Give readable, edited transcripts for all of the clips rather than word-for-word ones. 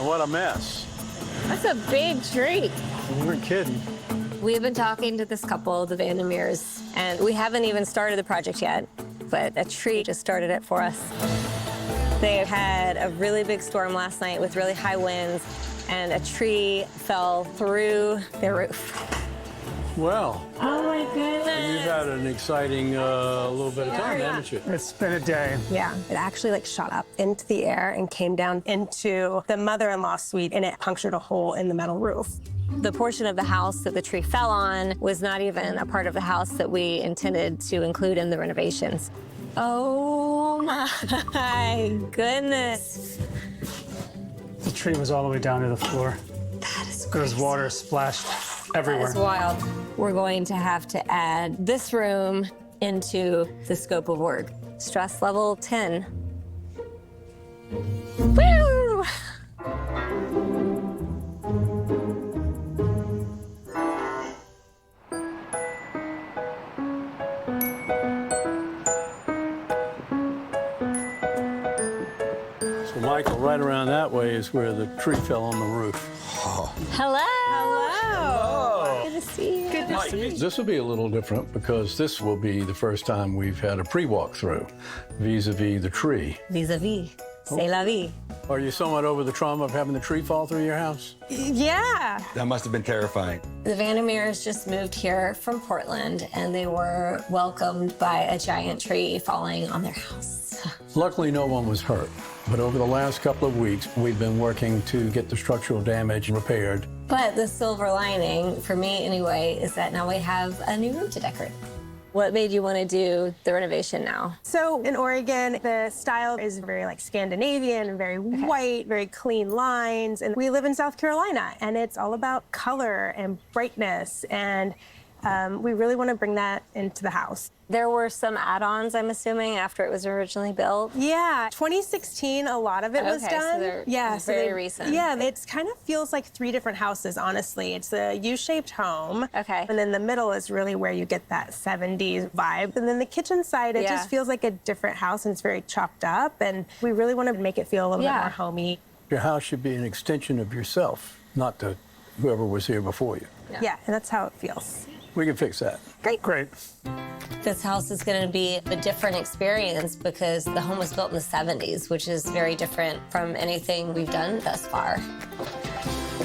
What a mess. That's a big tree. You weren't kidding. We've been talking to this couple, the Vandermeers, and we haven't even started the project yet, but a tree just started it for us. They had a really big storm last night with really high winds, and a tree fell through their roof. Well, Oh my goodness. you've had an exciting little bit of time, haven't you? It's been a day. Yeah, it actually shot up into the air and came down into the mother-in-law suite, and it punctured a hole in the metal roof. The portion of the house that the tree fell on was not even a part of the house that we intended to include in the renovations. Oh my goodness. The tree was all the way down to the floor. That is There was crazy. water splashed everywhere. That's wild. We're going to have to add this room into the scope of work. Stress level 10. Woo! So, Michael, right around that way is where the tree fell on the roof. Hello. Oh. Good to see you. Good to see you. This will be a little different because this will be the first time we've had a pre-walkthrough vis-a-vis the tree. Vis-a-vis. C'est la vie. Are you somewhat over the trauma of having the tree fall through your house? Yeah. That must have been terrifying. The Vandermeers just moved here from Portland, and they were welcomed by a giant tree falling on their house. Luckily, no one was hurt. But over the last couple of weeks, we've been working to get the structural damage repaired. But the silver lining, for me anyway, is that now we have a new room to decorate. What made you want to do the renovation now? So in Oregon, the style is very Scandinavian and very white, very clean lines. And we live in South Carolina, and it's all about color and brightness. And we really want to bring that into the house. There were some add-ons, I'm assuming, after it was originally built. Yeah, 2016, a lot of it was Okay, so done. they're Yeah, very recent. Yeah, it kind of feels like three different houses, honestly. It's a U-shaped home. Okay. And then the middle is really where you get that 70s vibe. And then the kitchen side, it Yeah. just feels like a different house, and it's very chopped up. And we really want to make it feel a little bit more homey. Your house should be an extension of yourself, not to whoever was here before you. Yeah, and that's how it feels. We can fix that. Great. This house is going to be a different experience because the home was built in the 70s, which is very different from anything we've done thus far.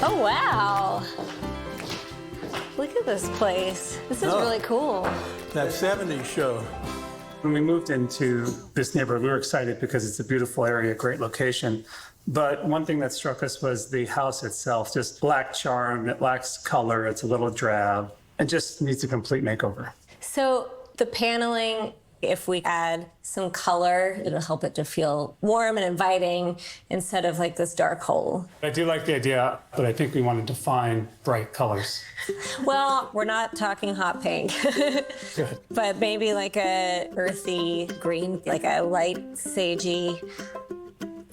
Oh, wow. Look at this place. This is really cool. That 70s show. When we moved into this neighborhood, we were excited because it's a beautiful area, great location. But one thing that struck us was the house itself, just lacked charm, it lacks color, it's a little drab. It just needs a complete makeover. So the paneling, if we add some color, it'll help it to feel warm and inviting instead of like this dark hole. I do like the idea, but I think we want to define bright colors. Well, we're not talking hot pink, but maybe like a earthy green, like a light sagey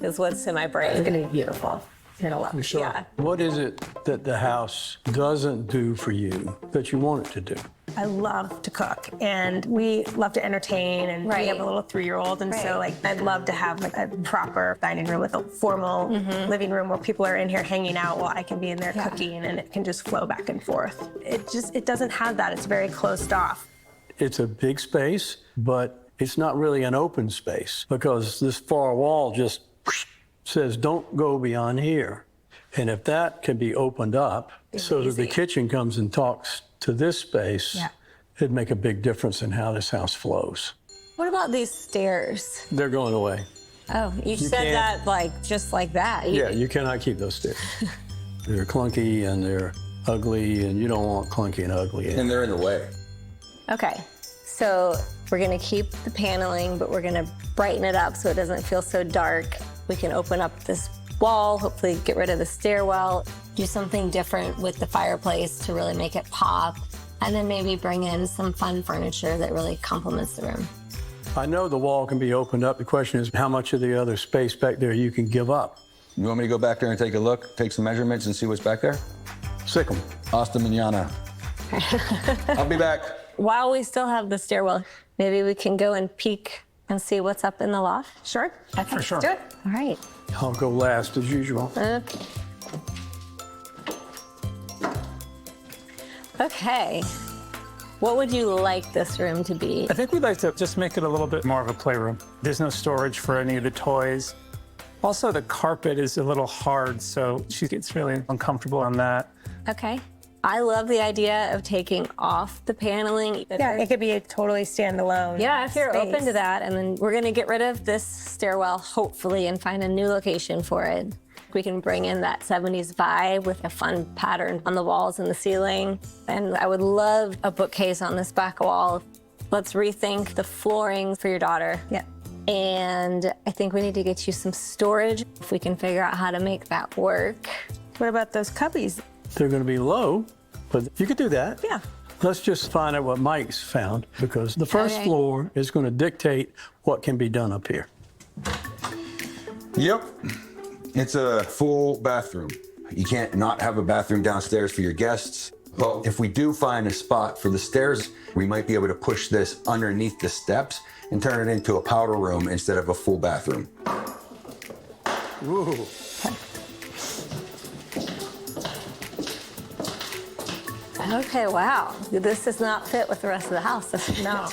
is what's in my brain. It's going to be beautiful. You're going to love it. Sure. Yeah. What is it that the house doesn't do for you that you want it to do? I love to cook, and we love to entertain, and we have a little 3-year-old, and so I'd love to have a proper dining room with a formal living room where people are in here hanging out while I can be in there cooking, and it can just flow back and forth. It doesn't have that. It's very closed off. It's a big space, but it's not really an open space because this far wall just says don't go beyond here. And if that can be opened up so that the kitchen comes and talks to this space, it'd make a big difference in how this house flows. What about these stairs? They're going away. Oh, you said can't- that just like that. Yeah, you cannot keep those stairs. They're clunky and they're ugly, and you don't want clunky and ugly. And they're in the way. Okay, so we're gonna keep the paneling, but we're gonna brighten it up so it doesn't feel so dark. We can open up this wall, hopefully get rid of the stairwell, do something different with the fireplace to really make it pop, and then maybe bring in some fun furniture that really complements the room. I know the wall can be opened up. The question is how much of the other space back there you can give up. You want me to go back there and take a look, take some measurements and see what's back there? Sick 'em. Hasta mañana. I'll be back. While we still have the stairwell, maybe we can go and peek and see what's up in the loft? Sure. Okay, For sure. Do it. All right. I'll go last as usual. Okay. Okay. What would you like this room to be? I think we'd like to just make it a little bit more of a playroom. There's no storage for any of the toys. Also, the carpet is a little hard, so she gets really uncomfortable on that. Okay. I love the idea of taking off the paneling. Yeah, it could be a totally standalone. Yeah, if you're space. open to that. And then we're going to get rid of this stairwell, hopefully, and find a new location for it. We can bring in that 70s vibe with a fun pattern on the walls and the ceiling. And I would love a bookcase on this back wall. Let's rethink the flooring for your daughter. Yeah. And I think we need to get you some storage if we can figure out how to make that work. What about those cubbies? They're going to be low, but you could do that. Yeah. Let's just find out what Mike's found, because the first Okay. floor is going to dictate what can be done up here. Yep. It's a full bathroom. You can't not have a bathroom downstairs for your guests. But if we do find a spot for the stairs, we might be able to push this underneath the steps and turn it into a powder room instead of a full bathroom. Ooh. Okay, wow. This does not fit with the rest of the house. No.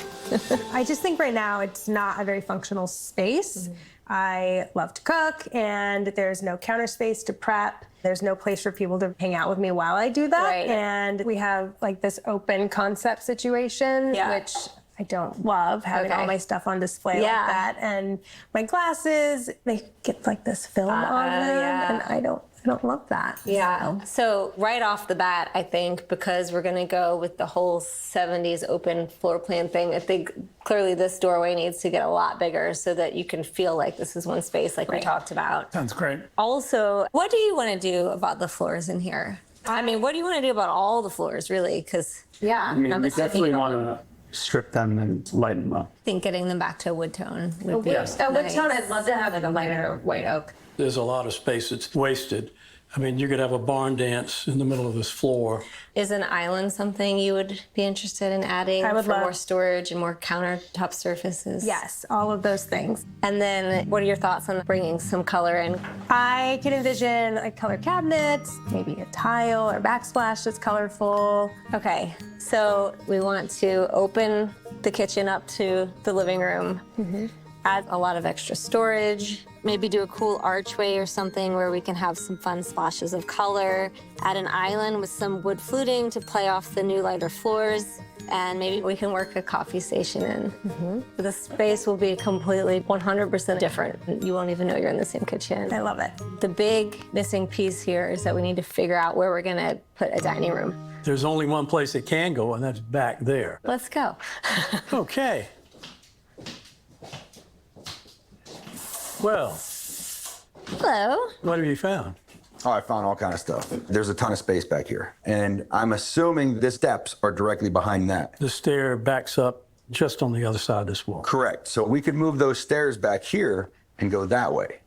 I just think right now it's not a very functional space. I love to cook, and there's no counter space to prep. There's no place for people to hang out with me while I do that. Right. And we have like this open concept situation, Yeah. which I don't love, having Okay. all my stuff on display Yeah. like that. And my glasses, they get like this film on them, yeah. and I don't love that. Yeah. So right off the bat, I think because we're going to go with the whole 70s open floor plan thing, I think clearly this doorway needs to get a lot bigger so that you can feel like this is one space like we talked about. Sounds great. Also, what do you want to do about the floors in here? I mean, what do you want to do about all the floors, really? Because, yeah, I mean, I'm we assuming definitely you want to strip them and lighten them up. think getting them back to a wood tone would be Yes. nice. Wood tone, I'd love to have like a lighter white oak. There's a lot of space that's wasted. I mean, you could have a barn dance in the middle of this floor. Is an island something you would be interested in adding I would for love- more storage and more countertop surfaces? Yes, all of those things. And then what are your thoughts on bringing some color in? I can envision like color cabinets, maybe a tile or backsplash that's colorful. Okay, so we want to open the kitchen up to the living room, add a lot of extra storage, maybe do a cool archway or something where we can have some fun splashes of color, add an island with some wood fluting to play off the new lighter floors, and maybe we can work a coffee station in. The space will be completely 100% different. You won't even know you're in the same kitchen. I love it. The big missing piece here is that we need to figure out where we're gonna put a dining room. There's only one place it can go, and that's back there. Let's go. Okay. Well, Hello. what have you found? Oh, I found all kind of stuff. There's a ton of space back here. And I'm assuming the steps are directly behind that. The stair backs up just on the other side of this wall. Correct. So we could move those stairs back here and go that way,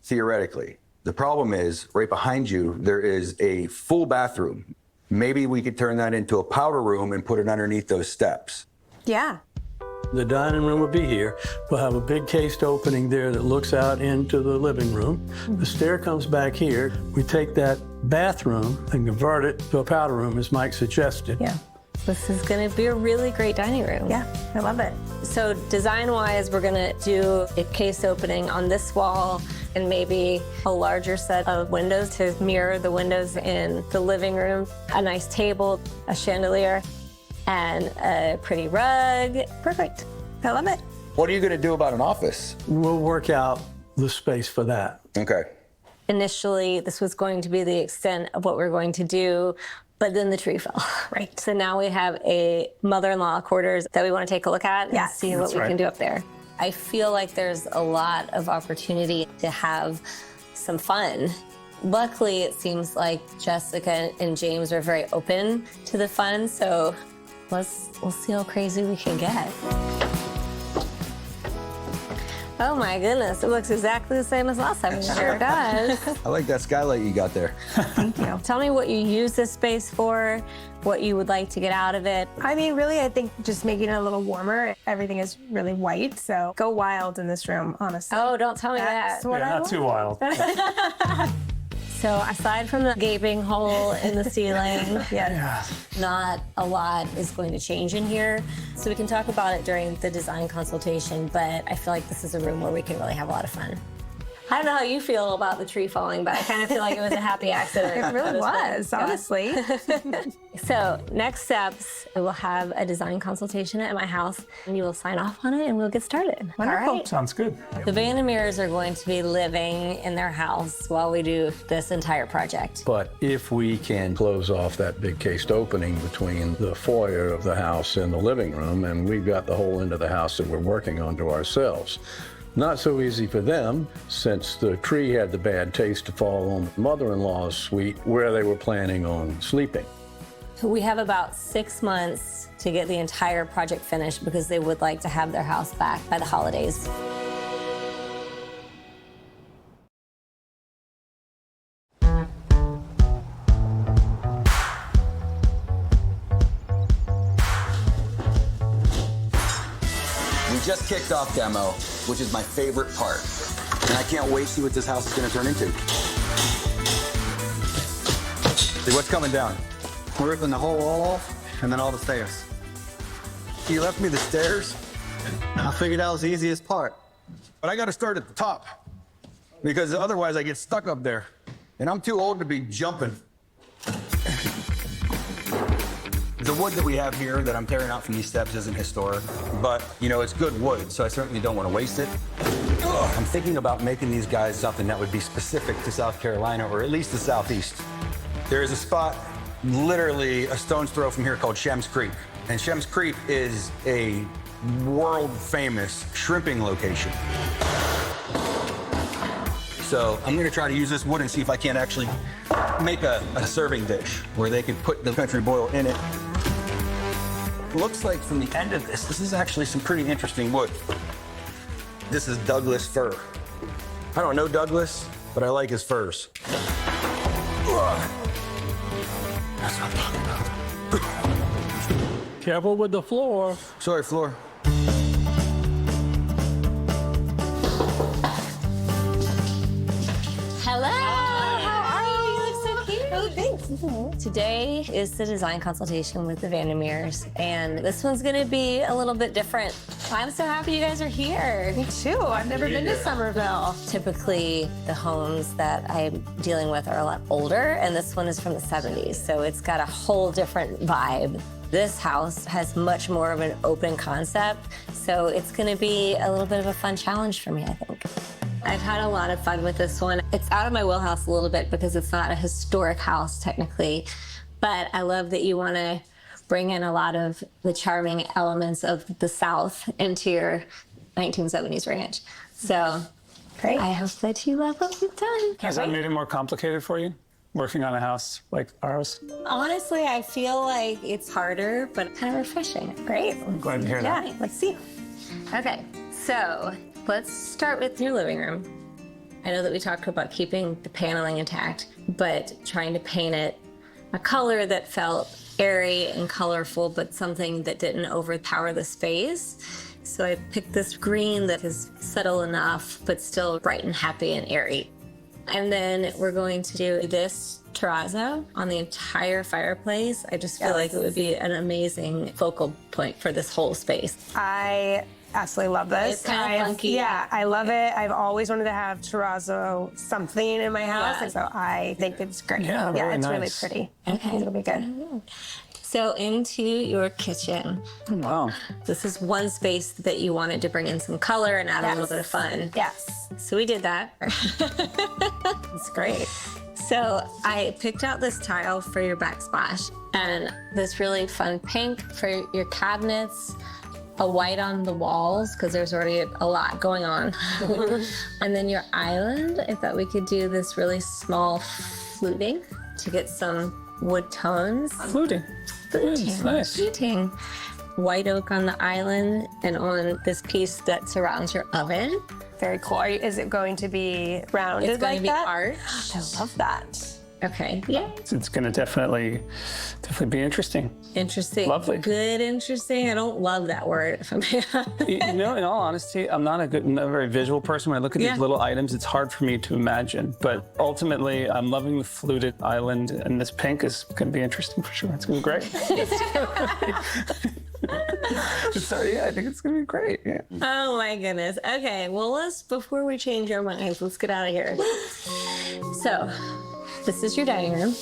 theoretically. The problem is, right behind you, there is a full bathroom. Maybe we could turn that into a powder room and put it underneath those steps. Yeah. The dining room will be here. We'll have a big cased opening there that looks out into the living room. The stair comes back here. We take that bathroom and convert it to a powder room, as Mike suggested. Yeah. This is gonna be a really great dining room. Yeah. I love it. So design-wise, we're gonna do a case opening on this wall and maybe a larger set of windows to mirror the windows in the living room, a nice table, a chandelier, and a pretty rug. Perfect. I love it. What are you going to do about an office? We'll work out the space for that. Okay. Initially, this was going to be the extent of what we're going to do, but then the tree fell. Right. So now we have a mother-in-law quarters that we want to take a look at and Yes. see what That's we right. can do up there. I feel like there's a lot of opportunity to have some fun. Luckily, it seems like Jessica and James are very open to the fun, so we'll see how crazy we can get. Oh my goodness, it looks exactly the same as last time. It sure does. I like that skylight you got there. Thank you. Tell me what you use this space for, what you would like to get out of it. I mean, really, I think just making it a little warmer. Everything is really white, so go wild in this room, honestly. Oh, don't tell me That's that. what I Not too want. wild. So aside from the gaping hole in the ceiling, Yeah. not a lot is going to change in here. So we can talk about it during the design consultation, but I feel like this is a room where we can really have a lot of fun. I don't know how you feel about the tree falling, but I kind of feel like it was a happy accident. It really was, Yeah. honestly. So next steps, we will have a design consultation at my house, and you will sign off on it, and we'll get started. Wonderful. All right? Sounds good. The Vandermeers are going to be living in their house while we do this entire project. But if we can close off that big cased opening between the foyer of the house and the living room, and we've got the whole end of the house that we're working on to ourselves. Not so easy for them, since the tree had the bad taste to fall on the mother-in-law's suite where they were planning on sleeping. We have about 6 months to get the entire project finished because they would like to have their house back by the holidays. We just kicked off demo, which is my favorite part. And I can't wait to see what this house is gonna turn into. See, what's coming down? We're ripping the whole wall off and then all the stairs. You left me the stairs, I figured that was the easiest part. but I gotta start at the top. Because otherwise I get stuck up there. And I'm too old to be jumping. The wood that we have here that I'm tearing out from these steps isn't historic, but you know, it's good wood, so I certainly don't want to waste it. I'm thinking about making these guys something that would be specific to South Carolina, or at least the Southeast. There is a spot literally a stone's throw from here called Shems Creek. And Shems Creek is a world famous shrimping location. So I'm gonna try to use this wood and see if I can't actually make a serving dish where they could put the country boil in it. Looks like from the end of this is actually some pretty interesting wood. This is Douglas fir. I don't know Douglas, but I like his firs. That's what I'm talking about. Careful with the floor. Sorry, Floor. Hello, how are you? You look so cute. Oh, thanks. Today is the design consultation with the Vandermeers, and this one's gonna be a little bit different. I'm so happy you guys are here. Me too. I've never been to Somerville. Typically, the homes that I'm dealing with are a lot older, and this one is from the 70s, so it's got a whole different vibe. This house has much more of an open concept, so it's gonna be a little bit of a fun challenge for me, I think. I've had a lot of fun with this one. It's out of my wheelhouse a little bit because it's not a historic house technically, but I love that you wanna bring in a lot of the charming elements of the South into your 1970s ranch. So Great. I hope that you love what we've done. Has that made it more complicated for you, working on a house like ours? Honestly, I feel like it's harder, but kind of refreshing. Great. I'm glad to hear that. Yeah, let's see. Okay, so let's start with your living room. I know that we talked about keeping the paneling intact, but trying to paint it a color that felt airy and colorful, but something that didn't overpower the space. So I picked this green that is subtle enough, but still bright and happy and airy. And then we're going to do this terrazzo on the entire fireplace. I just feel like it would be an amazing focal point for this whole space. I absolutely love this. It's kind of funky. Yeah, I love it. I've always wanted to have terrazzo something in my house, Yeah. and so I think it's great. Yeah, very it's nice. really pretty. Okay. It'll be good. So into your kitchen. Wow. This is one space that you wanted to bring in some color and add a little bit of fun. Yes, So we did that. it's great. So I picked out this tile for your backsplash and this really fun pink for your cabinets, a white on the walls because there's already a lot going on. And then your island, I thought we could do this really small fluting to get some wood tones. Fluting. It's nice. Fluting. White oak on the island and on this piece that surrounds your oven. Very cool. Is it going to be rounded It's going like to be that? arched. I love that. Okay. Yeah. It's going to definitely be interesting. Interesting. Lovely. Good, interesting. I don't love that word, if I'm being honest. You know, in all honesty, I'm not a very visual person. When I look at Yeah. these little items, it's hard for me to imagine. But ultimately, I'm loving the fluted island, and this pink is going to be interesting for sure. It's going to be great. So yeah, I think it's going to be great. Yeah. Oh my goodness. Okay, well, before we change our minds, let's get out of here. So, this is your dining room.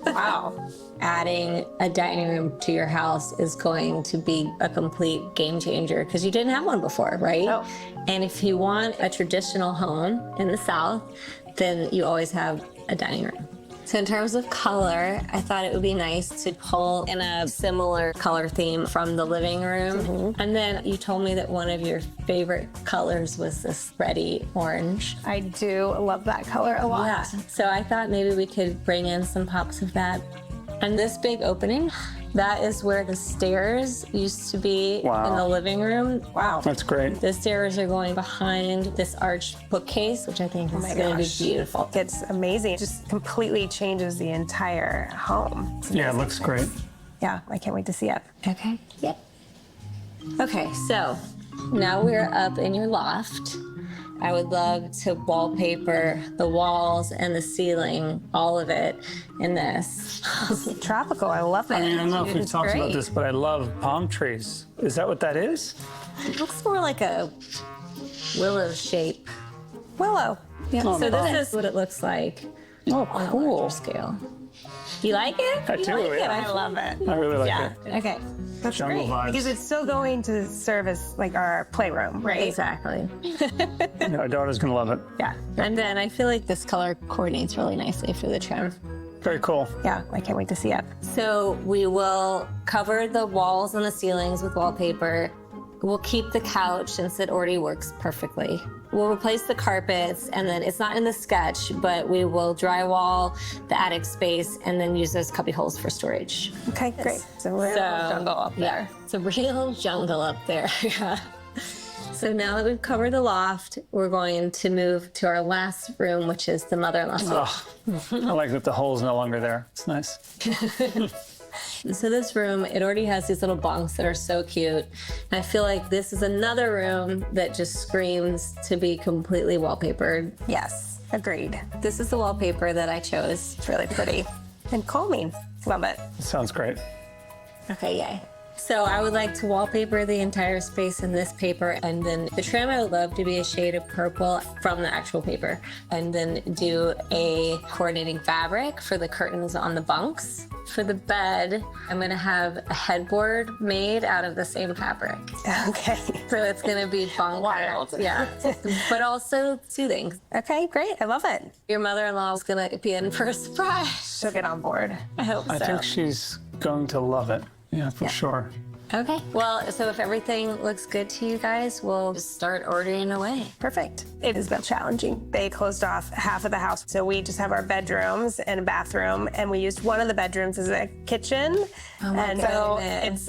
Wow. Adding a dining room to your house is going to be a complete game changer because you didn't have one before, right? No. And if you want a traditional home in the South, then you always have a dining room. So in terms of color, I thought it would be nice to pull in a similar color theme from the living room. And then you told me that one of your favorite colors was this reddy orange. I do love that color a lot. Yeah. So I thought maybe we could bring in some pops of that. And this big opening, that is where the stairs used to be Wow. in the living room. Wow. That's great. The stairs are going behind this arched bookcase, which I think is my going to be gosh. beautiful. It's amazing. It just completely changes the entire home. It's Yeah, it amazing. looks great. Yeah, I can't wait to see it. Okay. Yep. Okay, so now we're up in your loft. I would love to wallpaper the walls and the ceiling, all of it in this. Tropical, I love it. I mean, I don't know if we've It's talked about great. this, but I love palm trees. Is that what that is? It looks more like a willow shape. Willow. Yeah. Oh, So nice. this is what it looks like Oh, on a cool. larger scale. You like it? I You do, like yeah. it? I love it. I really like Yeah. it. Okay. That's Jungle great. vibes. Because it's still going to serve as like our playroom, right? Exactly. Yeah, our daughter's going to love it. Yeah. And then I feel like this color coordinates really nicely for the trim. Very cool. Yeah, I can't wait to see it. So we will cover the walls and the ceilings with wallpaper. We'll keep the couch since it already works perfectly. We'll replace the carpets, and then it's not in the sketch, but we will drywall the attic space and then use those cubby holes for storage. Okay, great. So we're jungle up there. Yeah, it's a real jungle up there. Yeah. So now that we've covered the loft, we're going to move to our last room, which is the mother-in-law's suite. Oh, I like that the hole's no longer there. It's nice. So this room, it already has these little bunks that are so cute. And I feel like this is another room that just screams to be completely wallpapered. Yes, agreed. This is the wallpaper that I chose. It's really pretty and calming. Love it. It sounds great. Okay, yay. So I would like to wallpaper the entire space in this paper, and then the trim I would love to be a shade of purple from the actual paper, and then do a coordinating fabric for the curtains on the bunks. For the bed, I'm gonna have a headboard made out of the same fabric. Okay. So it's gonna be bonkers. Wild. Yeah. But also soothing. Okay, great. I love it. Your mother-in-law is gonna be in for a surprise. She'll get on board. I hope so. I think she's going to love it. Yeah, for sure. Okay. Well, so if everything looks good to you guys, we'll just start ordering away. Perfect. It has been challenging. They closed off half of the house, so we just have our bedrooms and a bathroom, and we used one of the bedrooms as a kitchen. Oh my and so goodness.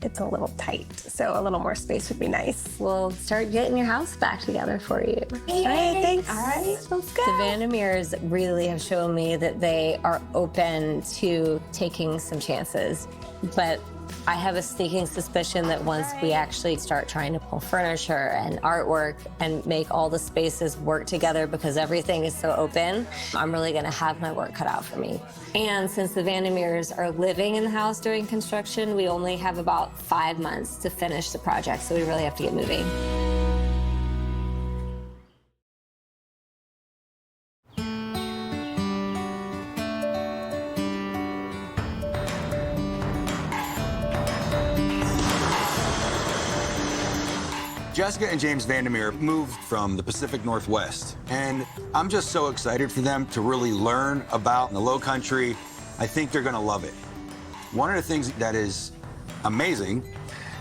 it's a little tight. So a little more space would be nice. We'll start getting your house back together for you. All right, thanks. All right. Let's go. The Vandermeers really have shown me that they are open to taking some chances, but I have a sneaking suspicion that once we actually start trying to pull furniture and artwork and make all the spaces work together because everything is so open, I'm really gonna have my work cut out for me. And since the Vandermeers are living in the house during construction, we only have about 5 months to finish the project, so we really have to get moving. Jessica and James Vandermeer moved from the Pacific Northwest, and I'm just so excited for them to really learn about the Low Country. I think they're gonna love it. One of the things that is amazing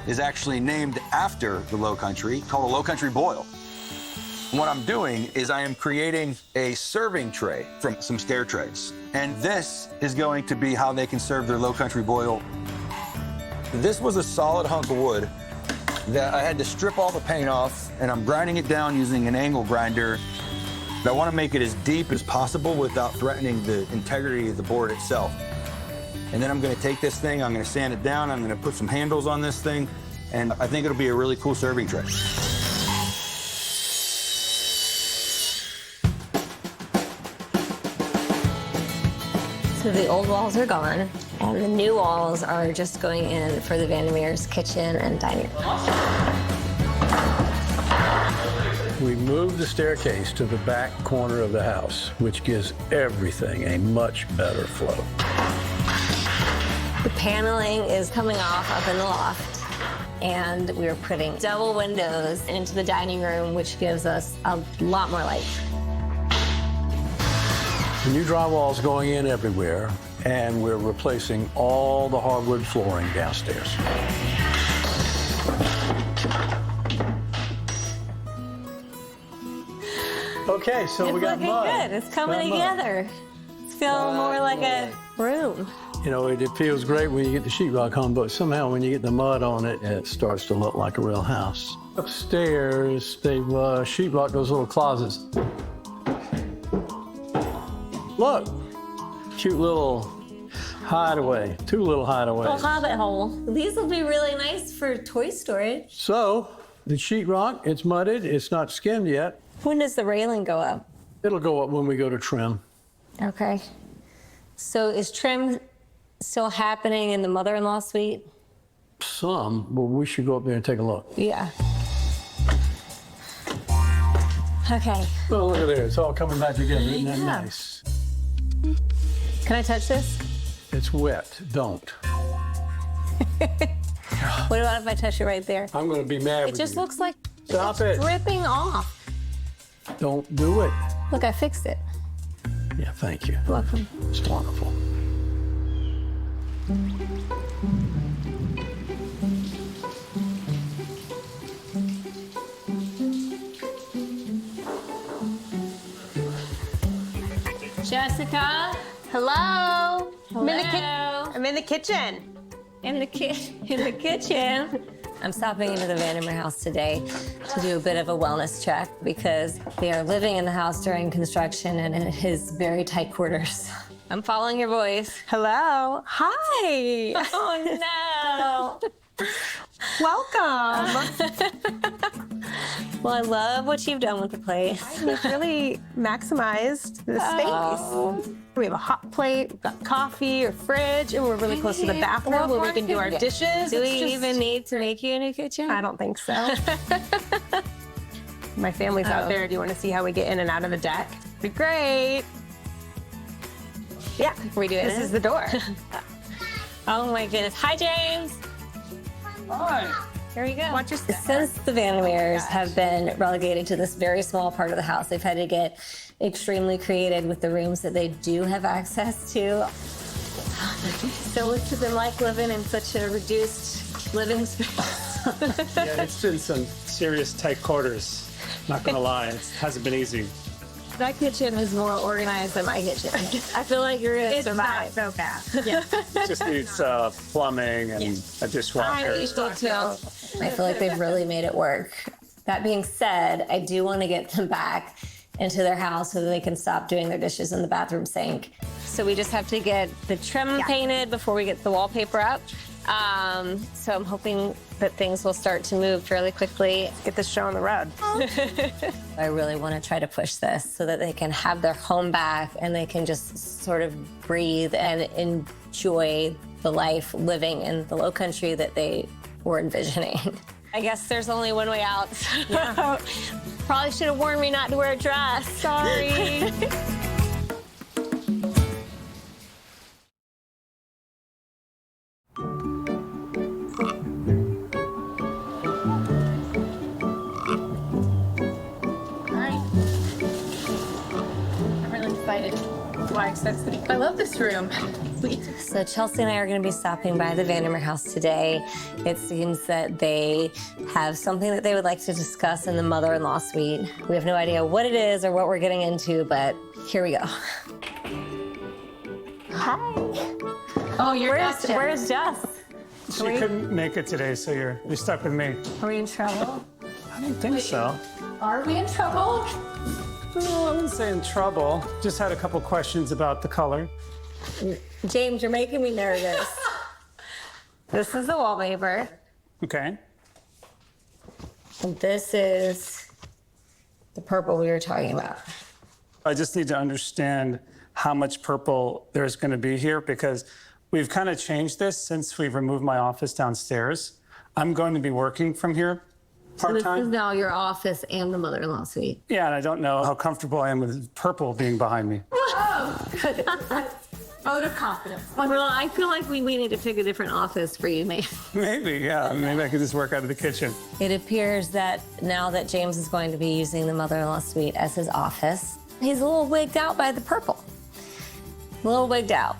is actually named after the Low Country, called a Low Country boil. What I'm doing is I am creating a serving tray from some stair trays, and this is going to be how they can serve their Low Country boil. This was a solid hunk of wood that I had to strip all the paint off, and I'm grinding it down using an angle grinder. I want to make it as deep as possible without threatening the integrity of the board itself. And then I'm going to take this thing, I'm going to sand it down, I'm going to put some handles on this thing, and I think it'll be a really cool serving tray. So the old walls are gone, and the new walls are just going in for the Vandermeer's kitchen and dining room. We moved the staircase to the back corner of the house, which gives everything a much better flow. The paneling is coming off up in the loft, and we're putting double windows into the dining room, which gives us a lot more light. The new drywall is going in everywhere, and we're replacing all the hardwood flooring downstairs. Okay, so It's we got looking mud. good. It's coming Got mud. together. It's feeling more like a room. You know, it feels great when you get the sheetrock on, but somehow when you get the mud on it, it starts to look like a real house. Upstairs, they've sheetrocked those little closets. Look, cute little hideaway, two little hideaways. Little hobbit hole. These will be really nice for toy storage. So the sheetrock, it's mudded, it's not skimmed yet. When does the railing go up? It'll go up when we go to trim. Okay. So is trim still happening in the mother-in-law suite? Some, but we should go up there and take a look. Yeah. Okay. Oh, look at there, it's all coming back together, isn't that nice? Can I touch this? It's wet, don't. What about if I touch it right there? I'm gonna be mad It with just you. looks like Stop it's it. dripping off. Don't do it. Look, I fixed it. Yeah, thank you. Welcome. It's wonderful. Jessica? Hello? I'm in the kitchen. In the kitchen. I'm stopping into the Vandermeer house today to do a bit of a wellness check because they are living in the house during construction and it is very tight quarters. I'm following your voice. Hello. Hi. Oh no! Welcome. Well, I love what you've done with the place. We've really maximized the space. Oh. We have a hot plate, we've got coffee or fridge, and we're really close to the bathroom where we can do our dishes. Do we It's just- even need to make you a new kitchen? I don't think so. My family's out there. Do you want to see how we get in and out of the deck? Be great. Yeah, We do it. this is the door. Oh my goodness. Hi, James. Here we go. Watch your step. Since the Vandermeers have been relegated to this very small part of the house, they've had to get extremely creative with the rooms that they do have access to. So what's it been like living in such a reduced living space? Yeah, it's been some serious tight quarters. Not gonna lie, it hasn't been easy. That kitchen is more organized than my kitchen. I feel like you're gonna survive. so bad. Yeah. It just needs plumbing and a dishwasher. I feel like they've really made it work. That being said, I do want to get them back into their house so that they can stop doing their dishes in the bathroom sink. So we just have to get the trim painted before we get the wallpaper up. So I'm hoping that things will start to move fairly quickly. Get this show on the road. I really want to try to push this so that they can have their home back and they can just sort of breathe and enjoy the life living in the low country that they were envisioning. I guess there's only one way out. Yeah. Probably should have warned me not to wear a dress. Sorry. I'm really excited. I love this room. So Chelsea and I are going to be stopping by the Vandermeer house today. It seems that they have something that they would like to discuss in the mother-in-law suite. We have no idea what it is or what we're getting into, but here we go. Hi. Oh, you're Where's Jess? She couldn't make it today, so you're stuck with me. Are we in trouble? I don't think so. Are we in trouble? No, I wouldn't say in trouble. Just had a couple questions about the color. James, you're making me nervous. This is the wallpaper. Okay. And this is the purple we were talking about. I just need to understand how much purple there's going to be here because we've kind of changed this since we've removed my office downstairs. I'm going to be working from here So this is part-time. now your office and the mother-in-law suite. Yeah, and I don't know how comfortable I am with purple being behind me. Vote of confidence. Well, I feel like we need to pick a different office for you, maybe. Maybe, yeah. Maybe I could just work out of the kitchen. It appears that now that James is going to be using the mother-in-law suite as his office, he's a little wigged out by the purple. A little wigged out.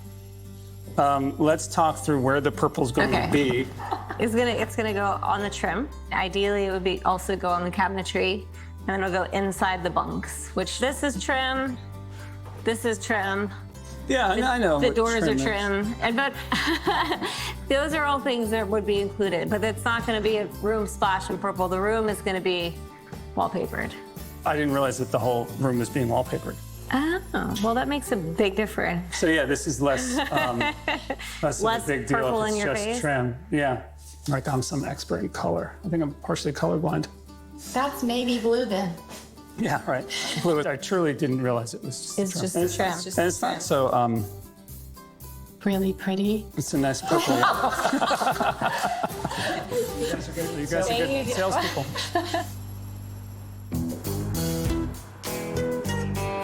Let's talk through where the purple's going Okay. to be. It's gonna go on the trim. Ideally, it would be also go on the cabinetry, and then it'll go inside the bunks. Which this is trim. This is trim. Yeah, I know. The what doors are is. trim, and but those are all things that would be included. But it's not going to be a room splash in purple. The room is going to be wallpapered. I didn't realize that the whole room was being wallpapered. Oh, well, that makes a big difference. So yeah, this is less of Less a big deal purple if in it's your just face? trim. Yeah, like I'm some expert in color. I think I'm partially colorblind. That's navy blue then. Yeah, right. Blue. I truly didn't realize it was just It's trim. just And the trim. It's just And it's not so. Really pretty. It's a nice purple. You guys are good. You guys are good salespeople.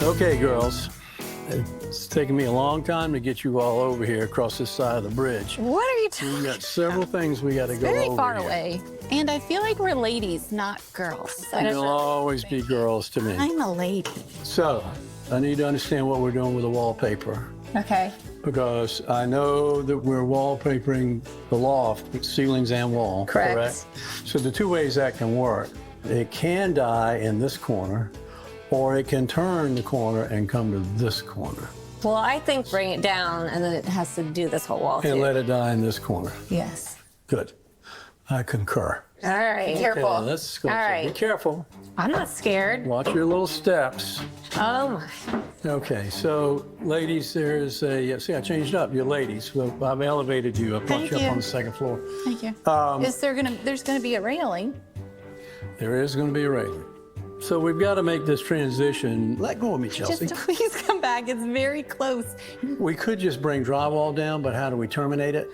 Okay, girls. It's taken me a long time to get you all over here across this side of the bridge. What are you We've got several things we got to go over. Very far here. away. And I feel like we're ladies, not girls. You'll always be girls to me. I'm a lady. So, I need to understand what we're doing with the wallpaper. Okay. Because I know that we're wallpapering the loft, ceilings and wall. Correct. So the two ways that can work. It can die in this corner, or it can turn the corner and come to this corner. Well, I think bring it down, and then it has to do this whole wall And too. let it die in this corner. Yes. Good. I concur. All right. Careful. Okay, let's go. All right. Be careful. I'm not scared. Watch your little steps. Oh my. Okay, so ladies, there's a, see, I changed up, you ladies. Well, I've elevated you. I brought Thank you up you. on the second floor. Thank you. There's gonna be a railing. There is going to be a railing. So we've got to make this transition. Let go of me, Chelsea. Just please come back. It's very close. We could just bring drywall down, but how do we terminate it?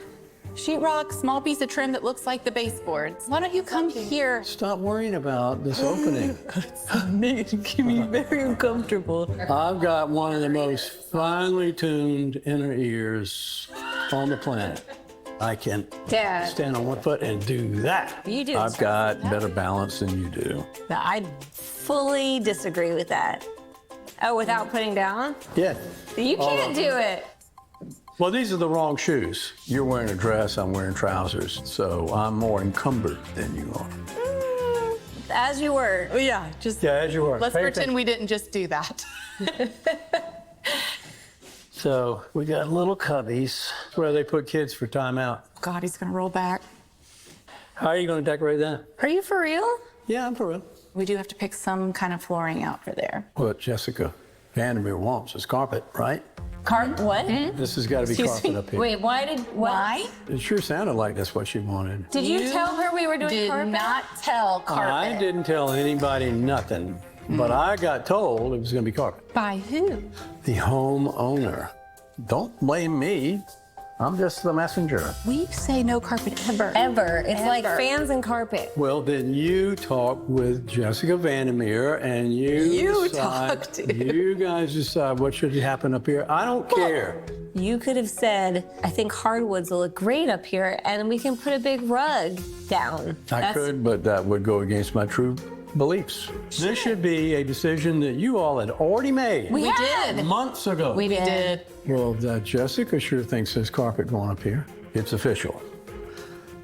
Sheetrock, small piece of trim that looks like the baseboards. Why don't you come here? Stop worrying about this opening. Making me very uncomfortable. I've got one of the most finely tuned inner ears on the planet. I can Dad. stand on one foot and do that. You do. I've got better balance than you do. I fully disagree with that. Oh, without putting down? Yeah. You can't do it. Well, these are the wrong shoes. You're wearing a dress, I'm wearing trousers, so I'm more encumbered than you are. As you were. Yeah, just Yeah, as you are. let's Pay pretend attention. we didn't just do that. So we got little cubbies where they put kids for timeout. God, he's gonna roll back. How are you going to decorate that? Are you for real? Yeah, I'm for real. We do have to pick some kind of flooring out for there. What Jessica Vandermeer wants is carpet, right? What? This has got to be Excuse carpet me? up here. Wait, why did what? Why? It sure sounded like that's what she wanted. Did you tell her we were doing Did carpet? not tell carpet. I didn't tell anybody nothing, but I got told it was going to be carpet. By who? The homeowner. Don't blame me. I'm just the messenger. We say no carpet ever. Ever. It's like Ever. fans and carpet. Well, then you talk with Jessica Vandermeer and you decide, talk to you guys decide what should happen up here. I don't care. You could have said, I think hardwoods will look great up here, and we can put a big rug down. I could, but that would go against my true beliefs. This should be a decision that you all had already made We did. months ago. We did. Well, Jessica sure thinks there's carpet going up here. It's official.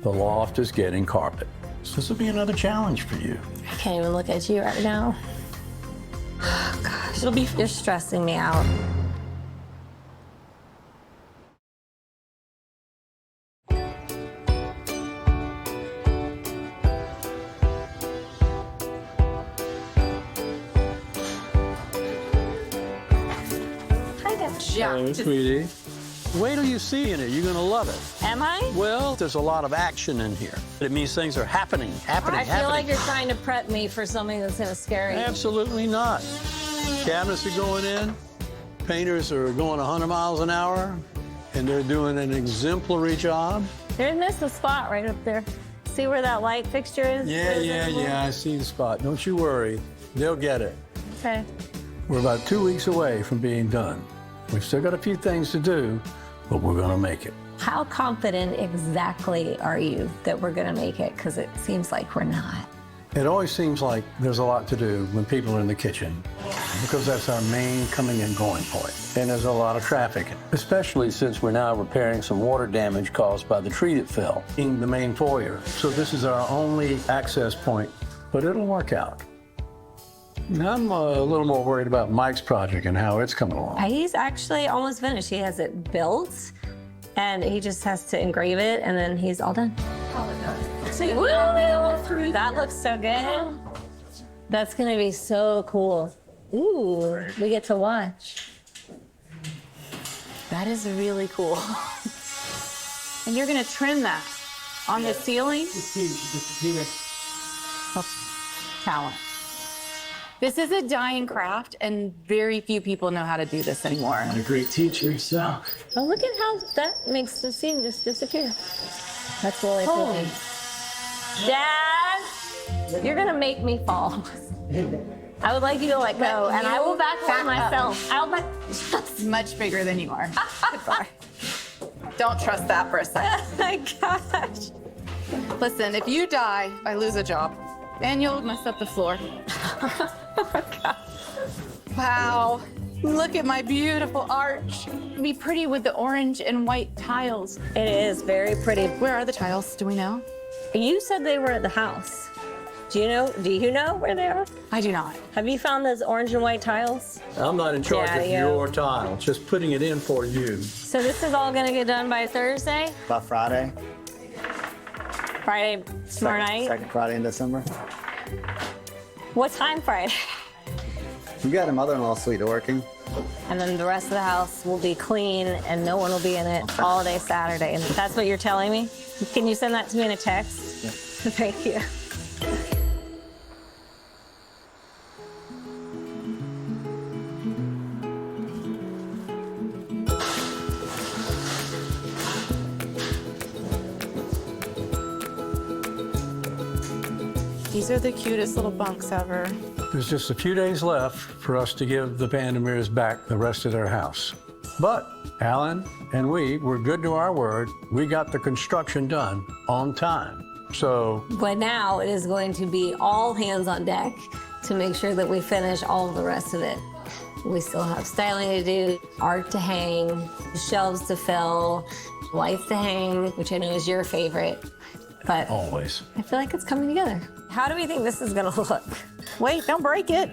The loft is getting carpet. So this will be another challenge for you. I can't even look at you right now. Gosh, you're stressing me out. jacked. sweetie. Wait till you see in it. You're going to love it. Am I? Well, there's a lot of action in here. It means things are happening. I feel like you're trying to prep me for something that's going to scare you. Absolutely not. Cabinets are going in. Painters are going 100 miles an hour, and they're doing an exemplary job. They missed a spot right up there. See where that light fixture is? Yeah. I see the spot. Don't you worry. They'll get it. Okay. We're about 2 weeks away from being done. We've still got a few things to do, but we're going to make it. How confident exactly are you that we're going to make it? Because it seems like we're not. It always seems like there's a lot to do when people are in the kitchen, because that's our main coming and going point. And there's a lot of traffic, especially since we're now repairing some water damage caused by the tree that fell in the main foyer. So this is our only access point, but it'll work out. I'm a little more worried about Mike's project and how it's coming along. He's actually almost finished. He has it built, and he just has to engrave it, and then he's all done. That looks so good. That's gonna be so cool. Ooh, we get to watch. That is really cool. And you're gonna trim that on the ceiling? Talent. This is a dying craft, and very few people know how to do this anymore. A great teacher, so. Oh, look at how that makes the scene just disappear. That's really pretty. Dad, you're gonna make me fall. I would like you to let go, and I will back myself. I'll back. Much bigger than you are. Goodbye. Don't trust that for a second. Oh my gosh. Listen, if you die, I lose a job, and you'll mess up the floor. Wow. Look at my beautiful arch. It'd be pretty with the orange and white tiles. It is very pretty. Where are the tiles? Do we know? You said they were at the house. Do you know where they are? I do not. Have you found those orange and white tiles? I'm not in charge of Yeah. your tile, just putting it in for you. So this is all gonna get done by Thursday? About Friday. Friday, tomorrow night? Second Friday in December. What time Friday? We got a mother-in-law suite working. And then the rest of the house will be clean and no one will be in it all day Saturday. And that's what you're telling me? Can you send that to me in a text? Yeah. Thank you. These are the cutest little bunks ever. There's just a few days left for us to give the Vandermeers back the rest of their house. But Alan and we were good to our word. We got the construction done on time. So But now it is going to be all hands on deck to make sure that we finish all of the rest of it. We still have styling to do, art to hang, shelves to fill, lights to hang, which I know is your favorite. But always. I feel like it's coming together. How do we think this is gonna look? Wait, don't break it.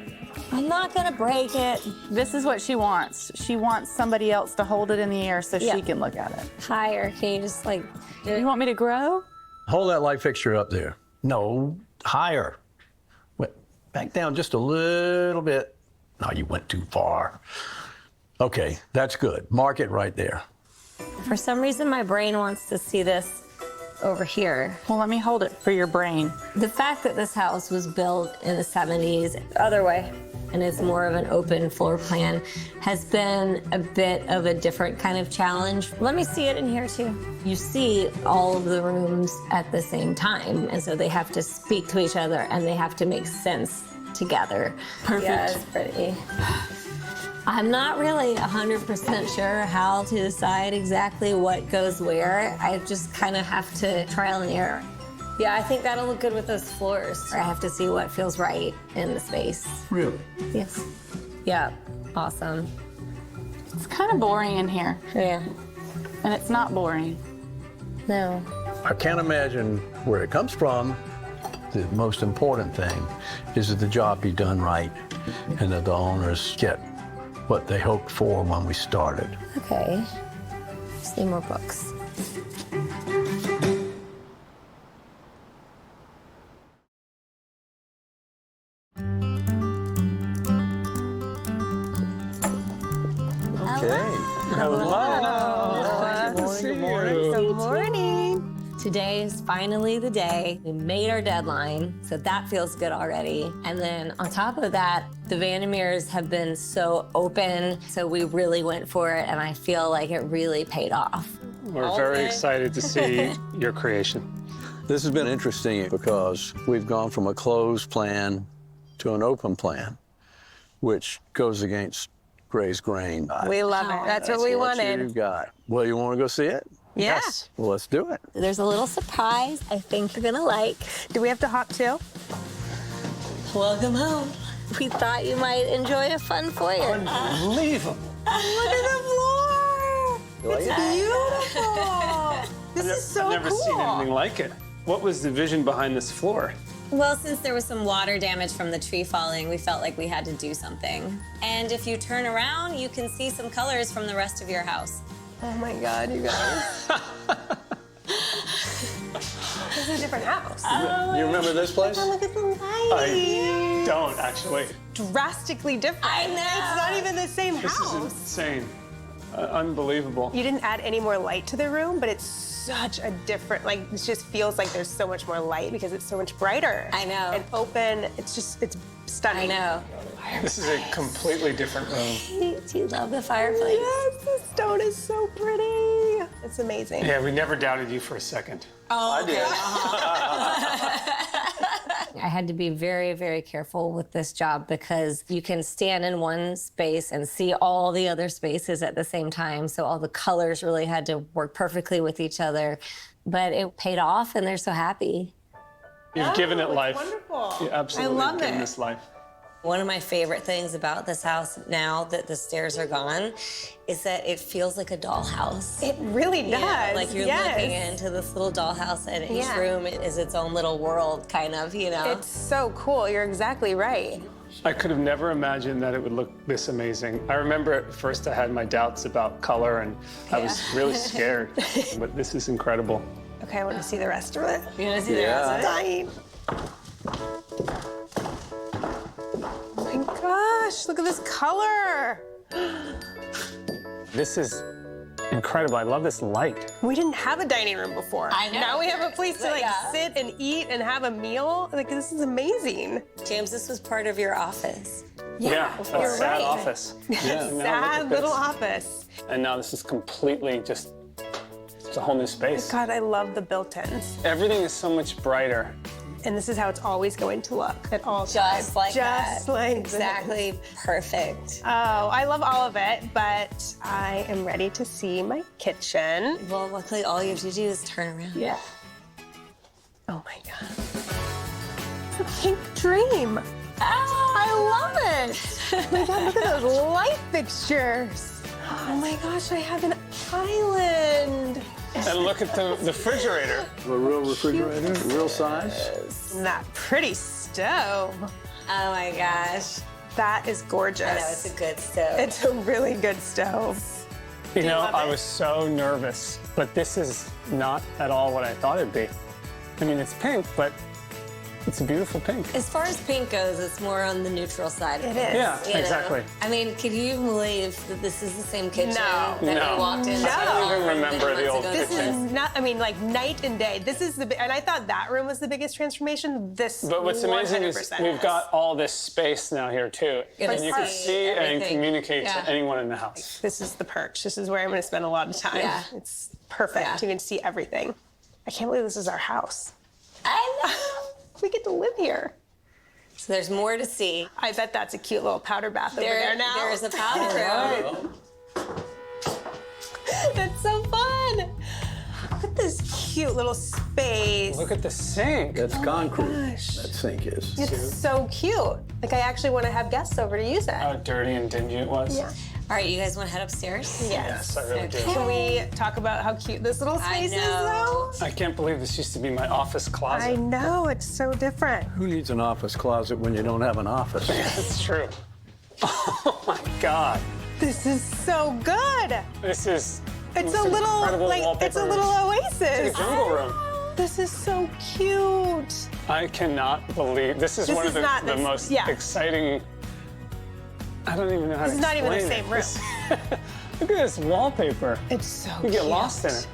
I'm not gonna break it. This is what she wants. She wants somebody else to hold it in the air so Yeah. she can look at it. Higher, can you just like do it? You want me to grow? Hold that light fixture up there. No, higher. Wait, back down just a little bit. No, you went too far. Okay, that's good. Mark it right there. For some reason, my brain wants to see this over here. Well, let me hold it for your brain. The fact that this house was built in the 70s, other way, and it's more of an open floor plan, has been a bit of a different kind of challenge. Let me see it in here too. You see all of the rooms at the same time, and so they have to speak to each other and they have to make sense together. Perfect. Yeah, it's pretty. I'm not really 100% sure how to decide exactly what goes where. I just kind of have to trial and error. Yeah, I think that'll look good with those floors. I have to see what feels right in the space. Really? Yes. Yeah, awesome. It's kind of boring in here, Yeah, and it's not boring. no. I can't imagine where it comes from. The most important thing is that the job be done right and that the owners get what they hoped for when we started. Okay, just need more books. Good morning. Good morning. Today is finally the day. We made our deadline, so that feels good already. And then on top of that, the Vandermeers have been so open, so we really went for it, and I feel like it really paid off. We're very excited to see your creation. This has been interesting because we've gone from a closed plan to an open plan, which goes against Gray's grain. We love it. That's what we wanted. You got. Well, you want to go see it? Yeah. Well, let's do it. There's a little surprise I think you're gonna like. Do we have to hop too? Welcome home. We thought you might enjoy a fun foyer. Unbelievable. Look at the floor. Like It's it? beautiful. This is so I've never cool. seen anything like it. What was the vision behind this floor? Well, since there was some water damage from the tree falling, we felt like we had to do something. And if you turn around, you can see some colors from the rest of your house. Oh my God, you guys. This is a different house. You remember this place? Look at the lighting. I don't actually. Drastically different. I know. It's not even the same This is house. insane. Unbelievable. You didn't add any more light to the room, but it's such a different, like, it just feels like there's so much more light because it's so much brighter. I know. And open. It's stunning. I know. This is a completely different room. Do you love the fireplace? Yes, the stone is so pretty. It's amazing. Yeah, we never doubted you for a second. Oh, I did. I had to be very, very careful with this job because you can stand in one space and see all the other spaces at the same time. So all the colors really had to work perfectly with each other. But it paid off, and they're so happy. You've given it it's life. wonderful. You absolutely I love given it. this life. One of my favorite things about this house now that the stairs are gone is that it feels like a dollhouse. It really does. Yeah, like you're yes. looking into this little dollhouse, and each Yeah. room is its own little world, kind of, you know? It's so cool. You're exactly right. I could have never imagined that it would look this amazing. I remember at first I had my doubts about color and I was really scared, but this is incredible. Okay, I want to see the rest of it. You want to see Yeah. the Dying. Oh my gosh, look at this color. This is incredible. I love this light. We didn't have a dining room before. I know. Now we have a place to like Yeah. sit and eat and have a meal. Like, this is amazing. James, this was part of your office. Yeah, that's you're sad right. office. Yeah. Now look Sad at little this. office. And now this is completely just, it's a whole new space. God, I love the built-ins. Everything is so much brighter. And this is how it's always going to look at all times. Just like that. Just like Exactly perfect. Oh, I love all of it, but I am ready to see my kitchen. Well, luckily, all you have to do is turn around. Yeah. Oh my God. It's a pink dream. I love it. Oh my God, look at those light fixtures. Oh my gosh, I have an island. And look at the refrigerator. A real refrigerator, real size. And that pretty stove. Oh my gosh. That is gorgeous. I know, it's a good stove. It's a really good stove. You know, love I it? was so nervous, but this is not at all what I thought it'd be. I mean, it's pink, but it's a beautiful pink. As far as pink goes, it's more on the neutral side. It is. Yeah, You know? exactly. I mean, can you believe that this is the same kitchen No. that No. we walked into? I don't even remember the old This kitchen. is not, I mean, like night and day. This is and I thought that room was the biggest transformation. This But what's amazing is 100%. we've got all this space now here too. Get to And you can see see and everything. communicate Yeah. to anyone in the house. This is the perch. This is where I'm going to spend a lot of time. Yeah. It's perfect. Yeah. You can see everything. I can't believe this is our house. I know. We get to live here. So there's more to see. I bet that's a cute little powder bath over there now. There's a powder room. That's so fun. Look at this cute little space. Look at the sink. That's concrete. gosh. That sink is. It's so cute. Like, I actually want to have guests over to use it. How dirty and dingy it was. Yeah. All right, you guys want to head upstairs? Yes, I really do. Can we talk about how cute this little I space is, know. though? I can't believe this used to be my office I closet. know, it's so different. Who needs an office closet when you don't have an office? It's true. Oh my God. This is so good. This is It's this a little, incredible like, wallpaper. it's a little oasis. It's a jungle room. This is so cute. I cannot believe this is This one is of not the this- most yeah. exciting I don't even know how to This is not even the explain same it. room. Look at this wallpaper. It's so You get cute. lost in it.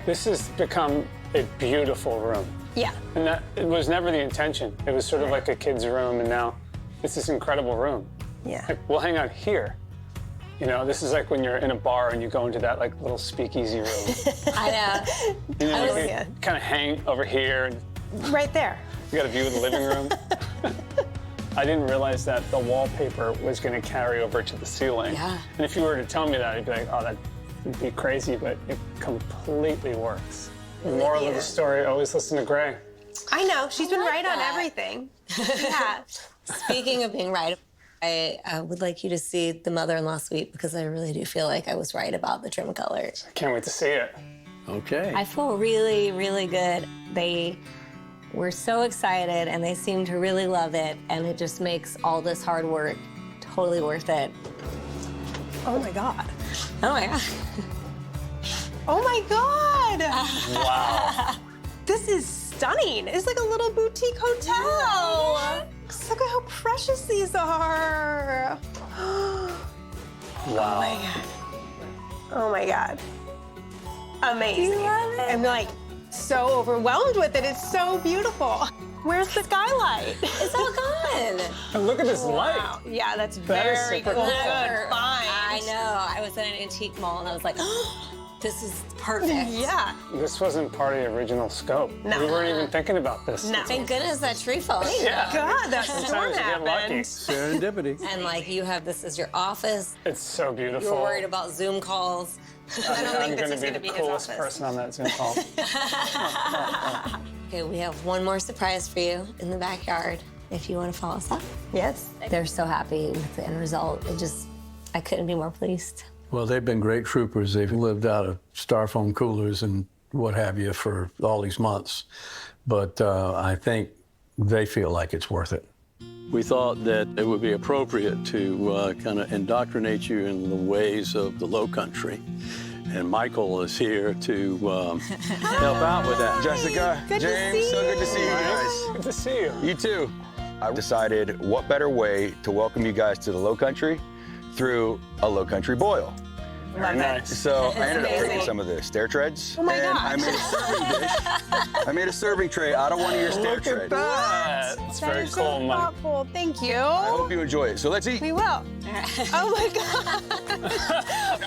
This has become a beautiful room. Yeah. And that it was never the intention. It was sort of like a kid's room, and now it's this incredible room. Yeah. Like, we'll hang out here. You know, this is like when you're in a bar and you go into that like little speakeasy room. I know. You know, was- you yeah. kind of hang over here, and Right there. you got a view of the living room. I didn't realize that the wallpaper was going to carry over to the ceiling. Yeah. And if you were to tell me that, I'd be like, oh, that would be crazy, but it completely works. The moral of the story, always listen to Gray. I know. She's been like right on that. everything. Yeah. Speaking of being right, I would like you to see the mother-in-law suite because I really do feel like I was right about the trim color. I can't wait to see it. Okay. I feel really, really good. They were so excited and they seem to really love it, and it just makes all this hard work totally worth it. Oh my God. Oh my God. Oh my God. Wow. This is stunning. It's like a little boutique hotel. Look at how precious these are. Wow. Oh my God. Amazing. You love it? I'm like so overwhelmed with it. It's so beautiful. Where's the skylight? It's all gone. And look at this light. Wow. Yeah, that's That is very super cool. cool. Good find. I know. I was at an antique mall and I was like, oh, this is perfect. Yeah. This wasn't part of the original scope. No. We weren't even thinking about this. No. Thank goodness that tree fell. Yeah. God, that storm Sometimes you get lucky. happened. Serendipity. And like you have this as your office. It's so beautiful. You're worried about Zoom calls. I don't I'm think this going to is be gonna the be his coolest office. person on that Zoom call. Okay, we have one more surprise for you in the backyard if you want to follow us up. Yes. They're so happy with the end result. I couldn't be more pleased. Well, they've been great troopers. They've lived out of styrofoam coolers and what have you for all these months. But I think they feel like it's worth it. We thought that it would be appropriate to kind of indoctrinate you in the ways of the Low Country. And Michael is here to help out with that. Jessica, Good to James, see so good to you. see you guys. Good to see you. You too. I decided what better way to welcome you guys to the Low Country through a Low Country boil. Very nice. So I ended up taking amazing. some of the stair treads. Oh my and gosh. I made a serving dish. I made a serving tray out of one of your stair Look treads. at that. It's That very is cool, so Mike. thoughtful. Thank you. I hope you enjoy it. So let's eat. We will. Oh my God.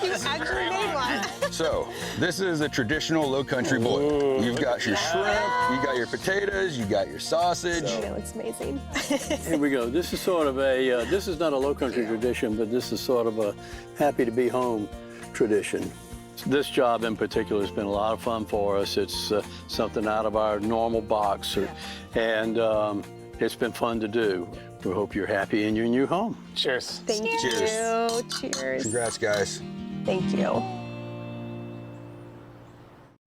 You actually made one. So this is a traditional Low Country boil. You've got your shrimp, you got your potatoes, you got your sausage. It looks amazing. Here we go. This is sort of a, this is not a Low Country tradition, but this is sort of a happy to be home tradition. This job in particular has been a lot of fun for us. It's something out of our normal box, and it's been fun to do. We hope you're happy in your new home. Cheers. Thank Cheers. you. Cheers. Congrats, guys. Thank you.